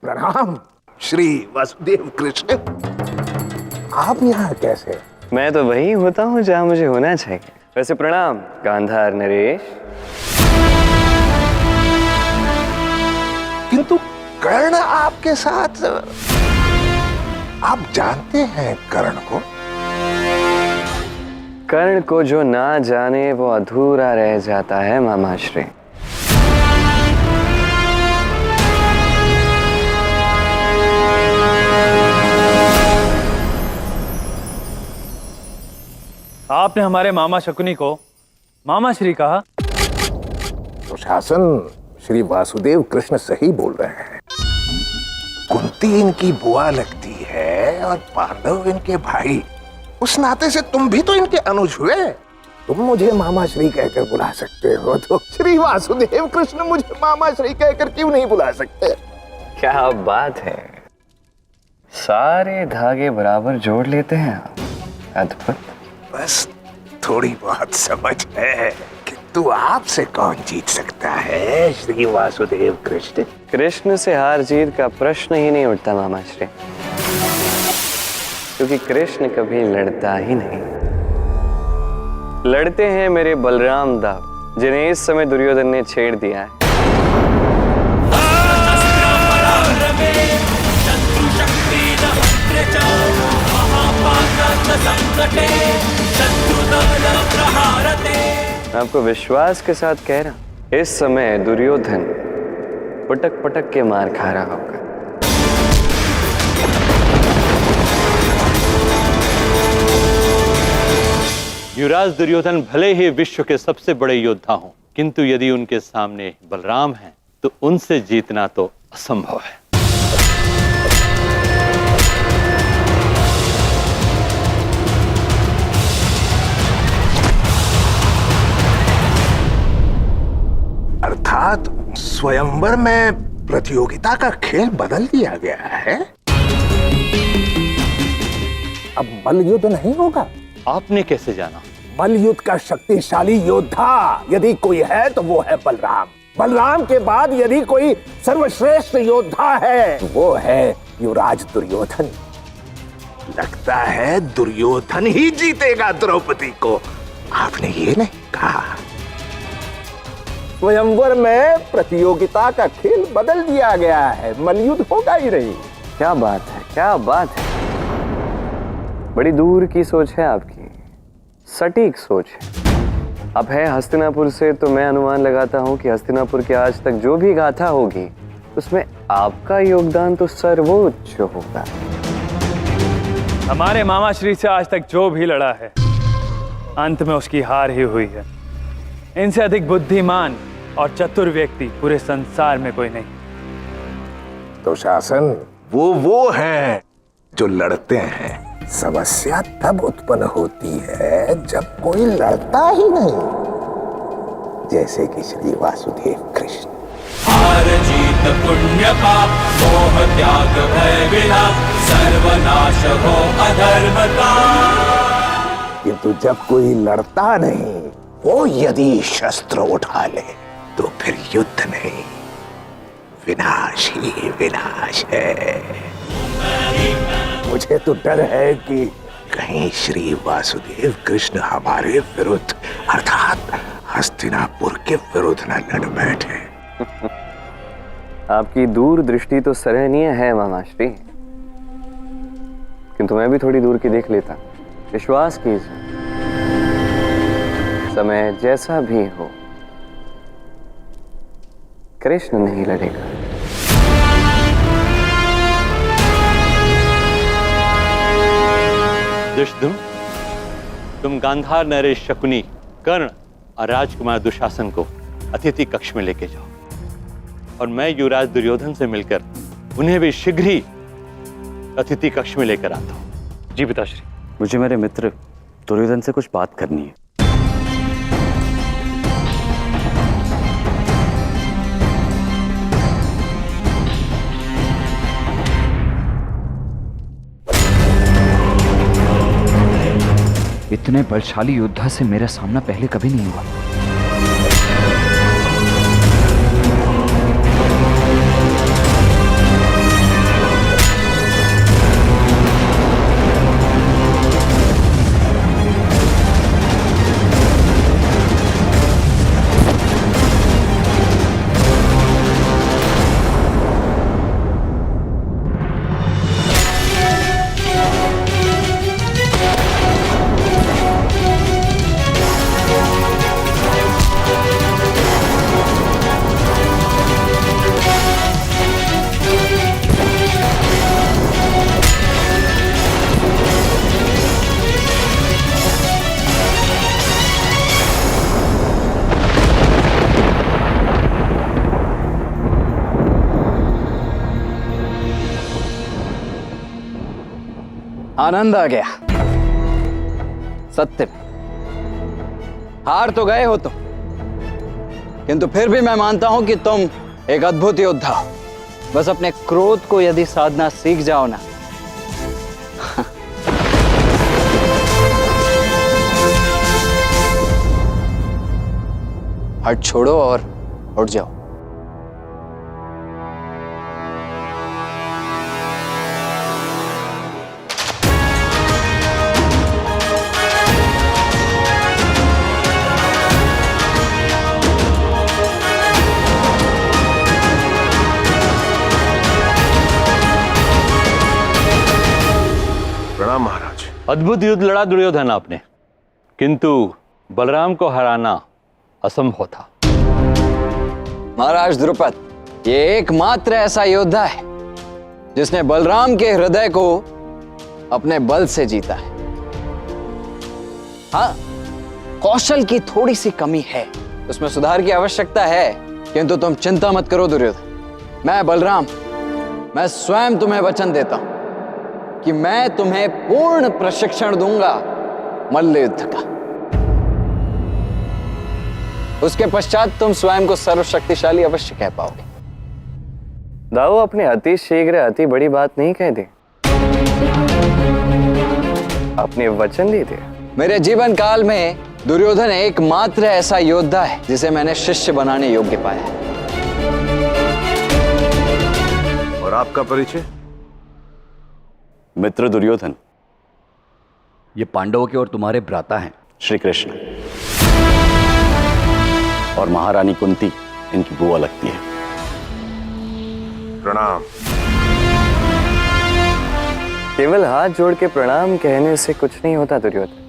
प्रणाम श्री वासुदेव कृष्ण। आप यहाँ कैसे? मैं तो वही होता हूँ जहाँ मुझे होना चाहिए। वैसे प्रणाम गांधार नरेश। किंतु कर्ण आपके साथ, आप जानते हैं कर्ण को? कर्ण को जो ना जाने वो अधूरा रह जाता है मामाश्री। आपने हमारे मामा शकुनी को मामा श्री कहा। दुशासन श्री वासुदेव कृष्ण सही बोल रहे हैं। कुंती इनकी बुआ लगती है और पांडव इनके भाई। उस नाते से तुम भी तो इनके अनुज हुए। तुम मुझे मामा श्री कहकर बुला सकते हो, तो श्री वासुदेव कृष्ण मुझे मामा श्री कहकर क्यों नहीं बुला सकते? क्या बात है, सारे धागे बराबर जोड़ लेते हैं आप। अद्भुत। बस थोड़ी बहुत समझ है, किंतु आपसे कौन जीत सकता है श्री वासुदेव कृष्ण? कृष्ण से हार जीत का प्रश्न ही नहीं उठता मामाश्री, क्योंकि कृष्ण कभी लड़ता ही नहीं। लड़ते हैं मेरे बलराम दाव, जिन्हें इस समय दुर्योधन ने छेड़ दिया है। आपको विश्वास के साथ कह रहा, इस समय दुर्योधन पटक पटक के मार खा रहा होगा। युवराज दुर्योधन भले ही विश्व के सबसे बड़े योद्धा हों, किंतु यदि उनके सामने बलराम हैं, तो उनसे जीतना तो असंभव है। अर्थात स्वयंवर में प्रतियोगिता का खेल बदल दिया गया है। अब मल्लयुद्ध नहीं होगा। आपने कैसे जाना? मल्लयुद्ध का शक्तिशाली योद्धा यदि कोई है तो वो है बलराम। बलराम के बाद यदि कोई सर्वश्रेष्ठ योद्धा है तो वो है युवराज दुर्योधन। लगता है दुर्योधन ही जीतेगा द्रौपदी को। आपने ये नहीं कहा? स्वयंवर में प्रतियोगिता का खेल बदल दिया गया है, मल्लयुद्ध होगा ही नहीं। क्या बात है, क्या बात है। बड़ी दूर की सोच है आपकी, सटीक सोच है। अब है हस्तिनापुर से, तो मैं अनुमान लगाता हूं कि हस्तिनापुर की आज तक जो भी गाथा होगी उसमें आपका योगदान तो सर्वोच्च होगा। हमारे मामा श्री से आज तक जो भी लड़ा है, अंत में उसकी हार ही हुई है। इनसे अधिक बुद्धिमान और चतुर व्यक्ति पूरे संसार में कोई नहीं। तो शासन वो हैं जो लड़ते हैं। समस्या तब उत्पन्न होती है जब कोई लड़ता ही नहीं, जैसे कि श्री वासुदेव कृष्ण। हार जीत पुण्य पाप, मोह त्याग भय विलाप, सर्वनाश हो अधर्म का। किंतु जब कोई लड़ता नहीं, वो यदि शस्त्र उठा ले तो फिर युद्ध नहीं, विनाश ही विनाश है। मुझे तो डर है कि कहीं श्री वासुदेव कृष्ण हमारे विरुद्ध अर्थात हस्तिनापुर के विरुद्ध न लड़ बैठे। आपकी दूर दृष्टि तो सराहनीय है मामाश्री, किंतु मैं भी थोड़ी दूर की देख लेता। विश्वास कीजिए, समय जैसा भी हो कृष्ण नहीं लड़ेगा। दुष्टुम, तुम गांधार नरेश शकुनी, कर्ण और राजकुमार दुशासन को अतिथि कक्ष में लेके जाओ, और मैं युवराज दुर्योधन से मिलकर उन्हें भी शीघ्र ही अतिथि कक्ष में लेकर आता हूं। जी पिताश्री, मुझे मेरे मित्र दुर्योधन से कुछ बात करनी है। इतने बलशाली योद्धा से मेरा सामना पहले कभी नहीं हुआ। आनंद आ गया। सत्य में हार तो गए हो तुम, किंतु फिर भी मैं मानता हूं कि तुम एक अद्भुत योद्धा हो। बस अपने क्रोध को यदि साधना सीख जाओ ना, हट छोड़ो और उठ जाओ। प्रणाम महाराज। अद्भुत युद्ध लड़ा दुर्योधन आपने, किंतु बलराम को हराना असंभव था। महाराज द्रुपद, ये एकमात्र ऐसा योद्धा है जिसने बलराम के हृदय को अपने बल से जीता है। हाँ, कौशल की थोड़ी सी कमी है, उसमें सुधार की आवश्यकता है, किंतु तुम चिंता मत करो दुर्योधन। मैं बलराम, मैं स्वयं तुम्हें वचन देता हूं कि मैं तुम्हें पूर्ण प्रशिक्षण दूंगा मल्ल युद्ध का। उसके पश्चात तुम स्वयं को सर्वशक्तिशाली अवश्य कह पाओगे। दाऊ, अपने अति शीघ्र अति बड़ी बात नहीं कह दी, अपने वचन दे दिया। मेरे जीवन काल में दुर्योधन एकमात्र ऐसा योद्धा है जिसे मैंने शिष्य बनाने योग्य पाया है। और आपका परिचय? मित्र दुर्योधन, ये पांडवों के और तुम्हारे भ्राता हैं। श्री कृष्ण और महारानी कुंती इनकी बुआ लगती है। प्रणाम। केवल हाथ जोड़ के प्रणाम कहने से कुछ नहीं होता दुर्योधन।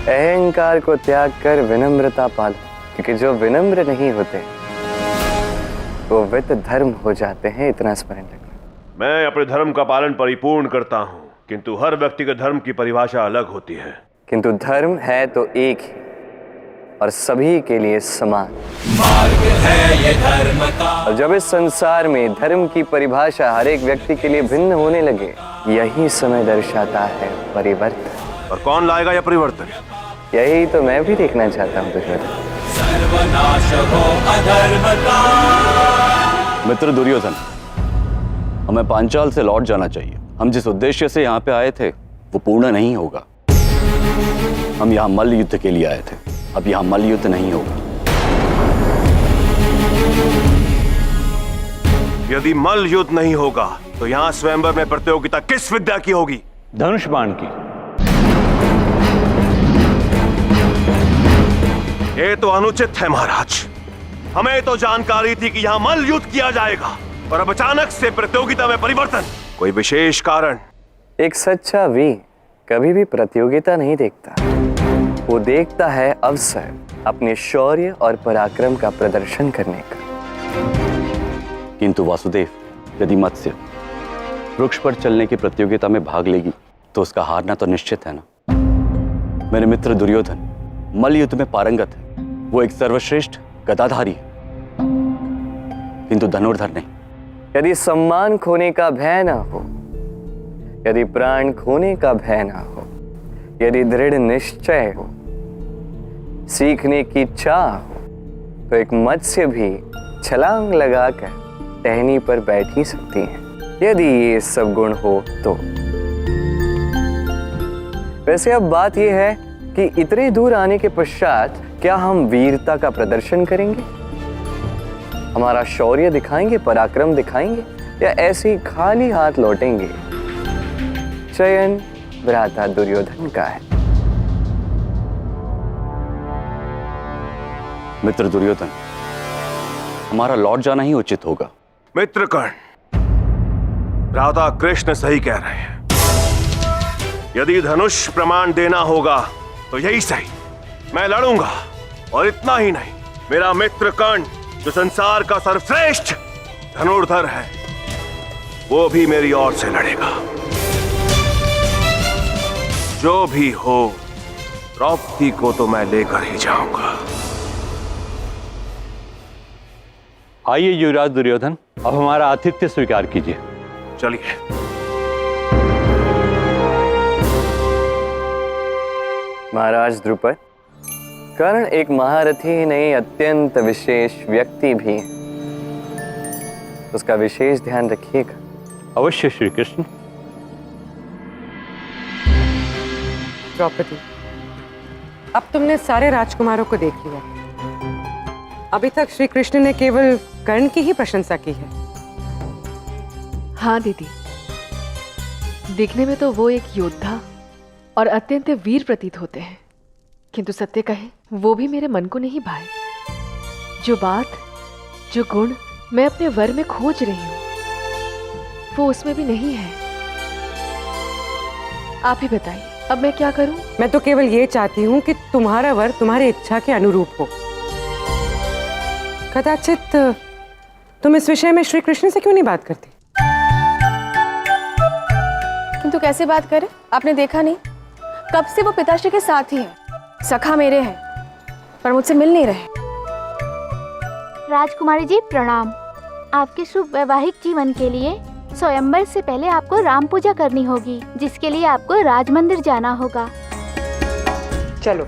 अहंकार को त्याग कर विनम्रता पालो, क्योंकि जो विनम्र नहीं होते वो वित धर्म हो जाते हैं। इतना स्मरण रखना। मैं अपने धर्म का पालन परिपूर्ण करता हूँ, किंतु हर व्यक्तिगत धर्म की परिभाषा अलग होती है। किंतु धर्म है तो एक ही और सभी के लिए समान। मार्ग है ये धर्म का। और जब इस संसार में धर्म की परिभाषा हर एक व्यक्ति के लिए भिन्न होने लगे, यही समय दर्शाता है परिवर्तन। और कौन लाएगा यह परिवर्तन? यही तो मैं भी देखना चाहता हूँ दुर्योधन। सर्वनाश हो अधर्म का। मित्र दुर्योधन, हमें पांचाल से लौट जाना चाहिए। हम जिस उद्देश्य से यहाँ पे आए थे वो पूर्ण नहीं होगा। हम यहाँ मल्ल युद्ध के लिए आए थे, अब यहाँ मल्ल युद्ध नहीं होगा। यदि मल्ल युद्ध नहीं होगा तो यहाँ स्वयंवर में प्रतियोगिता किस विद्या की होगी? धनुष बाण की। ये तो अनुचित है महाराज। हमें तो जानकारी थी कि यहाँ मल्ल युद्ध किया जाएगा, और अब अचानक से प्रतियोगिता में परिवर्तन। कोई विशेष कारण? एक सच्चा वीर कभी भी प्रतियोगिता नहीं देखता, वो देखता है अवसर अपने शौर्य और पराक्रम का प्रदर्शन करने का। किंतु वासुदेव, यदि मत्स्य वृक्ष पर चलने की प्रतियोगिता में भाग लेगी तो उसका हारना तो निश्चित है ना। मेरे मित्र दुर्योधन मल्ल युद्ध में पारंगत है, वो एक सर्वश्रेष्ठ गदाधारी है, किंतु धनुर्धर नहीं। यदि सम्मान खोने का भय ना हो, यदि प्राण खोने का भय ना हो, यदि दृढ़ निश्चय हो, सीखने की चाह हो, तो एक मत्स्य भी छलांग लगाकर टहनी पर बैठ ही सकती है, यदि ये सब गुण हो तो। वैसे अब बात यह है कि इतने दूर आने के पश्चात क्या हम वीरता का प्रदर्शन करेंगे, हमारा शौर्य दिखाएंगे, पराक्रम दिखाएंगे, या ऐसे ही खाली हाथ लौटेंगे? चयन भ्राता दुर्योधन का है। मित्र दुर्योधन, हमारा लौट जाना ही उचित होगा। मित्र कर्ण, भ्राता कृष्ण सही कह रहे हैं। यदि धनुष प्रमाण देना होगा तो यही सही, मैं लड़ूंगा। और इतना ही नहीं, मेरा मित्र कर्ण जो संसार का सर्वश्रेष्ठ धनुर्धर है, वो भी मेरी ओर से लड़ेगा। जो भी हो, द्रौपदी को तो मैं लेकर ही जाऊंगा। आइए युवराज दुर्योधन, अब हमारा आतिथ्य स्वीकार कीजिए। चलिए। महाराज द्रुपद, कर्ण एक महारथी ही नहीं, अत्यंत विशेष व्यक्ति भी है। उसका विशेष ध्यान रखिएगा। अवश्य श्री कृष्ण। द्रौपदी, अब तुमने सारे राजकुमारों को देख लिया। अभी तक श्री कृष्ण ने केवल कर्ण की ही प्रशंसा की है। हाँ दीदी, देखने में तो वो एक योद्धा और अत्यंत वीर प्रतीत होते हैं, किंतु सत्य कहे वो भी मेरे मन को नहीं भाए। जो बात, जो गुण मैं अपने वर में खोज रही हूं, वो उसमें भी नहीं है। आप ही बताइए, अब मैं क्या करूं? मैं तो केवल ये चाहती हूँ कि तुम्हारा वर तुम्हारी इच्छा के अनुरूप हो। कदाचित तुम इस विषय में श्री कृष्ण से क्यों नहीं बात करती? किंतु कैसे बात करें? आपने देखा नहीं, कब से वो पिताश्री के साथ ही है, सखा मेरे हैं, पर मुझसे मिल नहीं रहे। राजकुमारी जी प्रणाम। आपके शुभ वैवाहिक जीवन के लिए स्वयंवर से पहले आपको राम पूजा करनी होगी, जिसके लिए आपको राजमंदिर जाना होगा। चलो।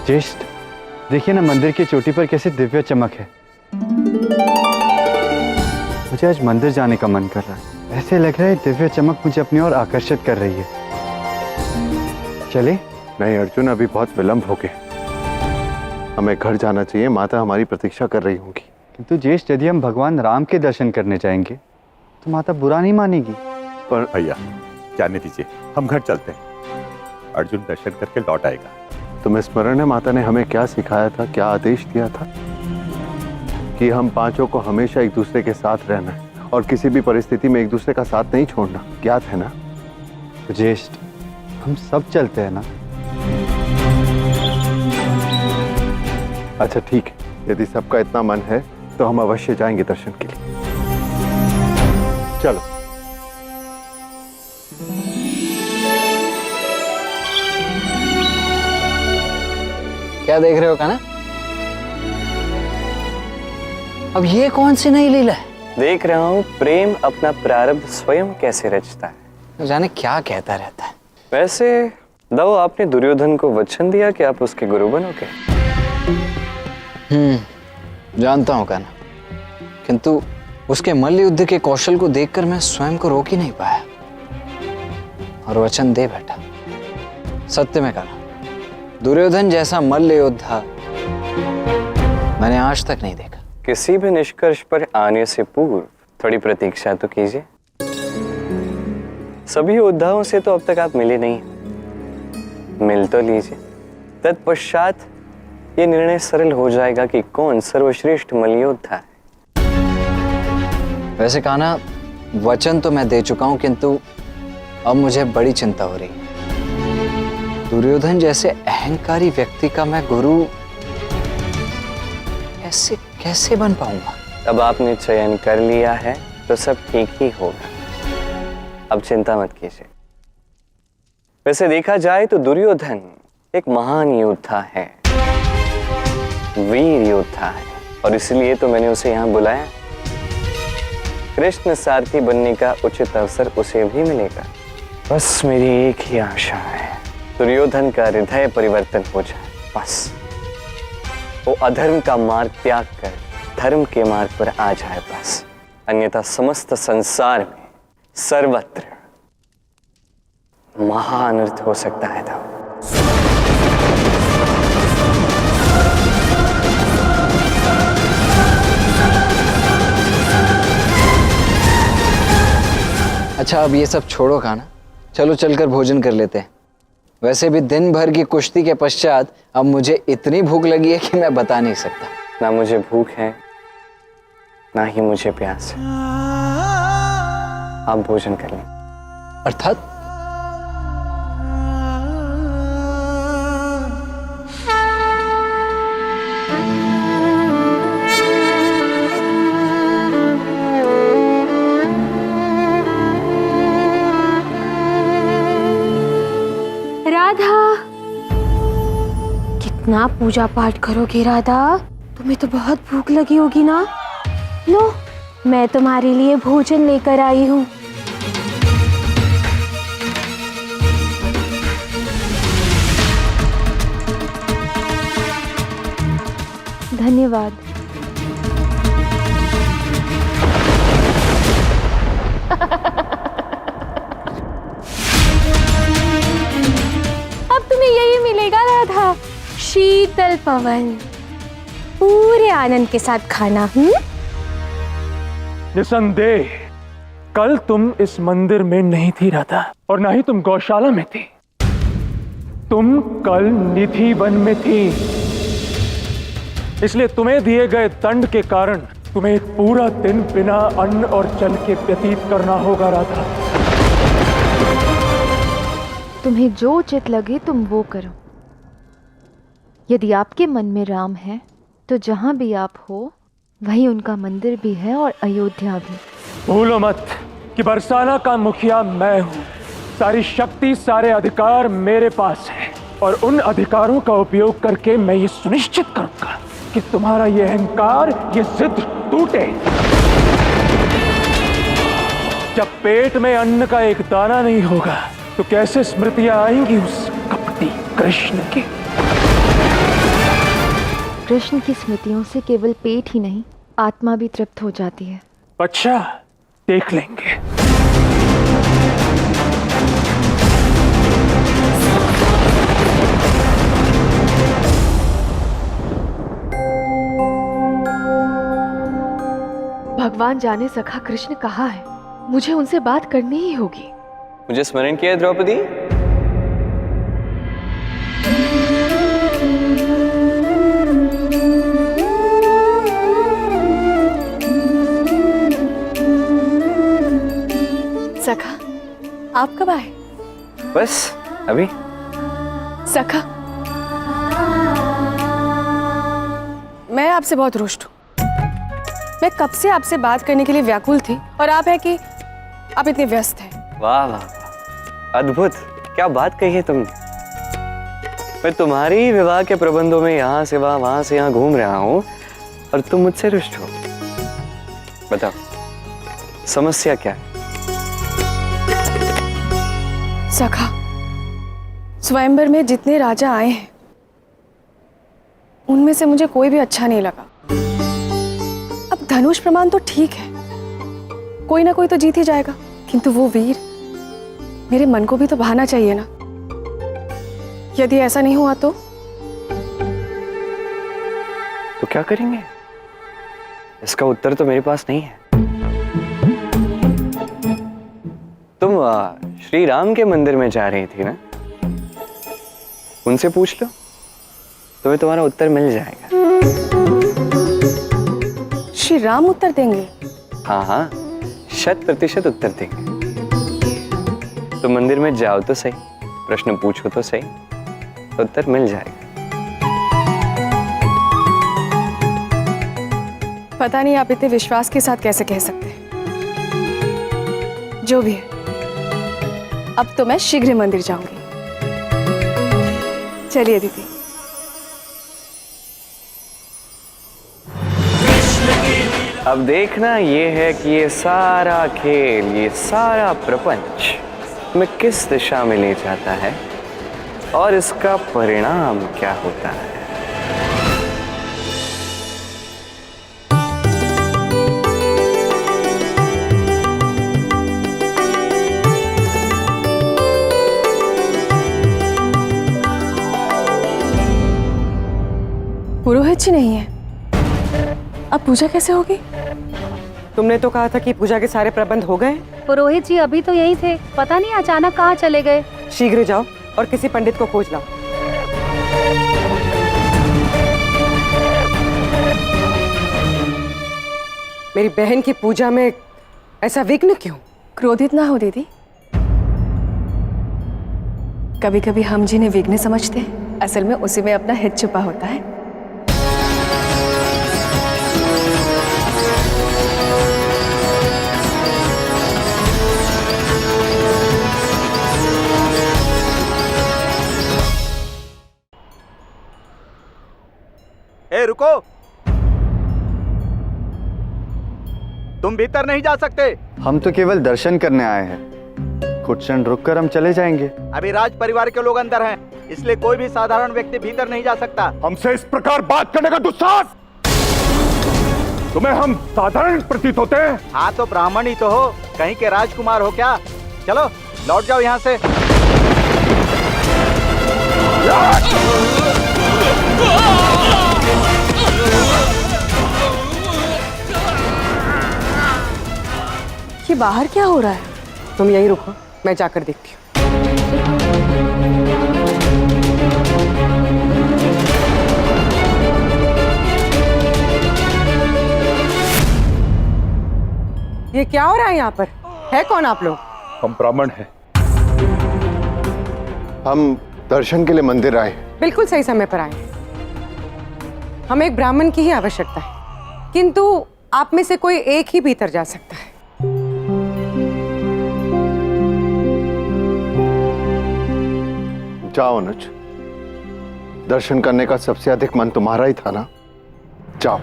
ज्येष्ठ, देखिए ना मंदिर की चोटी पर कैसी दिव्य चमक है। मुझे आज मंदिर जाने का मन कर रहा है। ऐसे लग रहा है दिव्य चमक मुझे अपनी ओर आकर्षित कर रही है। चले? नहीं अर्जुन, अभी बहुत विलंब हो गए, हमें घर जाना चाहिए। माता हमारी प्रतीक्षा कर रही होंगी। किंतु ज्येष्ठ, यदि हम भगवान राम के दर्शन करने जाएंगे तो माता बुरा नहीं मानेगी। पर भैया जाने दीजिए, हम घर चलते हैं। अर्जुन दर्शन करके लौट आएगा। तुम्हें स्मरण है माता ने हमें क्या सिखाया था, क्या आदेश दिया था? कि हम पांचों को हमेशा एक दूसरे के साथ रहना है और किसी भी परिस्थिति में एक दूसरे का साथ नहीं छोड़ना। ज्ञात है ना? ज्येष्ठ, हम सब चलते हैं ना? अच्छा ठीक है, यदि सबका इतना मन है तो हम अवश्य जाएंगे दर्शन के लिए। चलो। क्या देख रहे हो कान्हा? अब ये कौन सी नई लीला है? देख रहा हूँ प्रेम अपना प्रारब्ध स्वयं कैसे रचता है। जाने क्या कहता रहता है। वैसे दाऊ, आपने दुर्योधन को वचन दिया कि आप उसके गुरु बनोगे। जानता हूँ कान्हा, किंतु उसके मल्ल युद्ध के कौशल को देखकर मैं स्वयं को रोक ही नहीं पाया और वचन दे बैठा। सत्य में कान्हा, दुर्योधन जैसा मल्ल योद्धा मैंने आज तक नहीं देखा। किसी भी निष्कर्ष पर आने से पूर्व थोड़ी प्रतीक्षा तो कीजिए। सभी योद्धाओं से तो अब तक आप मिले नहीं, मिल तो लीजिए। तत्पश्चात ये निर्णय सरल हो जाएगा कि कौन सर्वश्रेष्ठ मल्लयोद्धा है। वैसे कान्हा, वचन तो मैं दे चुका हूं, किंतु अब मुझे बड़ी चिंता हो रही है। दुर्योधन जैसे अहंकारी व्यक्ति का मैं गुरु कैसे बन पाऊंगा? अब आपने चयन कर लिया है तो सब ठीक ही होगा। अब चिंता मत कीजिए। वैसे देखा जाए तो दुर्योधन एक महान योद्धा है, वीर योद्धा है, और इसलिए तो मैंने उसे यहाँ बुलाया। कृष्ण सारथी बनने का उचित अवसर उसे भी मिलेगा। बस मेरी एक ही आशा है, दुर्योधन का हृदय परिवर्तन हो जाए। बस वो अधर्म का मार्ग त्याग कर धर्म के मार्ग पर आ जाए बस। अन्यथा समस्त संसार में सर्वत्र महाअनर्थ हो सकता है। था अच्छा, अब ये सब छोड़ो कान्हा, चलो चलकर भोजन कर लेते हैं। वैसे भी दिन भर की कुश्ती के पश्चात अब मुझे इतनी भूख लगी है कि मैं बता नहीं सकता। ना मुझे भूख है, ना ही मुझे प्यास है। आप भोजन कर लें। अर्थात राधा, कितना पूजा पाठ करोगे राधा? तुम्हें तो बहुत भूख लगी होगी ना? लो, मैं तुम्हारे लिए भोजन लेकर आई हूँ। धन्यवाद। अब तुम्हें यही मिलेगा राधा, शीतल पवन, पूरे आनंद के साथ खाना। निसंदेह कल तुम इस मंदिर में नहीं थी राधा, और ना ही तुम गौशाला में थी। तुम कल निधि वन में थी। इसलिए तुम्हें दिए गए दंड के कारण तुम्हें एक पूरा दिन बिना अन्न और जल के व्यतीत करना होगा राधा। तुम्हें जो उचित लगे तुम वो करो। यदि आपके मन में राम है तो जहां भी आप हो वहीं उनका मंदिर भी है और अयोध्या भी। भूलो मत कि बरसाना का मुखिया मैं हूं। सारी शक्ति, सारे अधिकार मेरे पास है, और उन अधिकारों का उपयोग करके मैं ये सुनिश्चित करूंगा कि तुम्हारा ये अहंकार, ये जिद टूटे। जब पेट में अन्न का एक दाना नहीं होगा तो कैसे स्मृतियां आएंगी उस कपटी कृष्ण की? कृष्ण की स्मृतियों से केवल पेट ही नहीं, आत्मा भी तृप्त हो जाती है। अच्छा, देख लेंगे। भगवान जाने सखा कृष्ण कहाँ है। मुझे उनसे बात करनी ही होगी। मुझे स्मरण किया द्रौपदी? सखा, आप कब आए? बस अभी। सखा, मैं आपसे बहुत रुष्ट हूँ। मैं कब से आपसे बात करने के लिए व्याकुल थी, और आप है कि आप इतने व्यस्त हैं। वाह वाह, अद्भुत, क्या बात कही है तुमने। मैं तुम्हारी ही विवाह के प्रबंधों में यहाँ से वहां से यहाँ घूम रहा हूँ, और तुम मुझसे रुष्ट हो। बताओ, समस्या क्या है? सखा, स्वयंवर में जितने राजा आए हैं उनमें से मुझे कोई भी अच्छा नहीं लगा। अब धनुष प्रमाण तो ठीक है, कोई ना कोई तो जीत ही जाएगा, किंतु वो वीर मेरे मन को भी तो भाना चाहिए ना। यदि ऐसा नहीं हुआ तो क्या करेंगे? इसका उत्तर तो मेरे पास नहीं है। तुम श्री राम के मंदिर में जा रही थी ना, उनसे पूछ लो, तुम्हें तुम्हारा उत्तर मिल जाएगा। श्री राम उत्तर देंगे? हाँ हाँ, 100% उत्तर देंगे। तुम मंदिर में जाओ तो सही, प्रश्न पूछो तो सही, उत्तर मिल जाएगा। पता नहीं आप इतने विश्वास के साथ कैसे कह सकते हैं। जो भी है, अब तो मैं शीघ्र मंदिर जाऊंगी। चलिए दीदी। अब देखना ये है कि ये सारा खेल, ये सारा प्रपंच में किस दिशा में ले जाता है और इसका परिणाम क्या होता है। पुरोहित जी नहीं है, अब पूजा कैसे होगी? तुमने तो कहा था कि पूजा के सारे प्रबंध हो गए। पुरोहित जी अभी तो यहीं थे, पता नहीं अचानक कहाँ चले गए। शीघ्र जाओ और किसी पंडित को खोज लाओ। मेरी बहन की पूजा में ऐसा विघ्न क्यों? क्रोधित ना हो दीदी, कभी कभी हम जिन्हें विघ्न समझते हैं असल में उसी में अपना हित छुपा होता है। रुको, तुम भीतर नहीं जा सकते। हम तो केवल दर्शन करने आए हैं, कुछ क्षण रुककर हम चले जाएंगे। अभी राज परिवार के लोग अंदर हैं, इसलिए कोई भी साधारण व्यक्ति भीतर नहीं जा सकता। हमसे इस प्रकार बात करने का दुस्साहस! तुम्हें हम साधारण प्रतीत होते हैं? हाँ तो ब्राह्मण ही तो हो, कहीं के राजकुमार हो क्या? चलो लौट जाओ यहाँ से। ये बाहर क्या हो रहा है? तुम यहीं रुको, मैं जाकर देखती हूँ। ये क्या हो रहा है यहाँ पर? है कौन आप लोग? हम ब्राह्मण हैं। हम दर्शन के लिए मंदिर आए। बिल्कुल सही समय पर आए। हमें एक ब्राह्मण की ही आवश्यकता है, किंतु आप में से कोई एक ही भीतर जा सकता है। जाओ अनुज, दर्शन करने का सबसे अधिक मन तुम्हारा ही था ना, जाओ।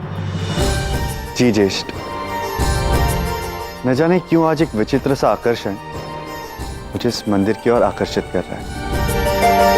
जी ज्येष्ठ। न जाने क्यों आज एक विचित्र सा आकर्षण मुझे इस मंदिर की ओर आकर्षित कर रहा है।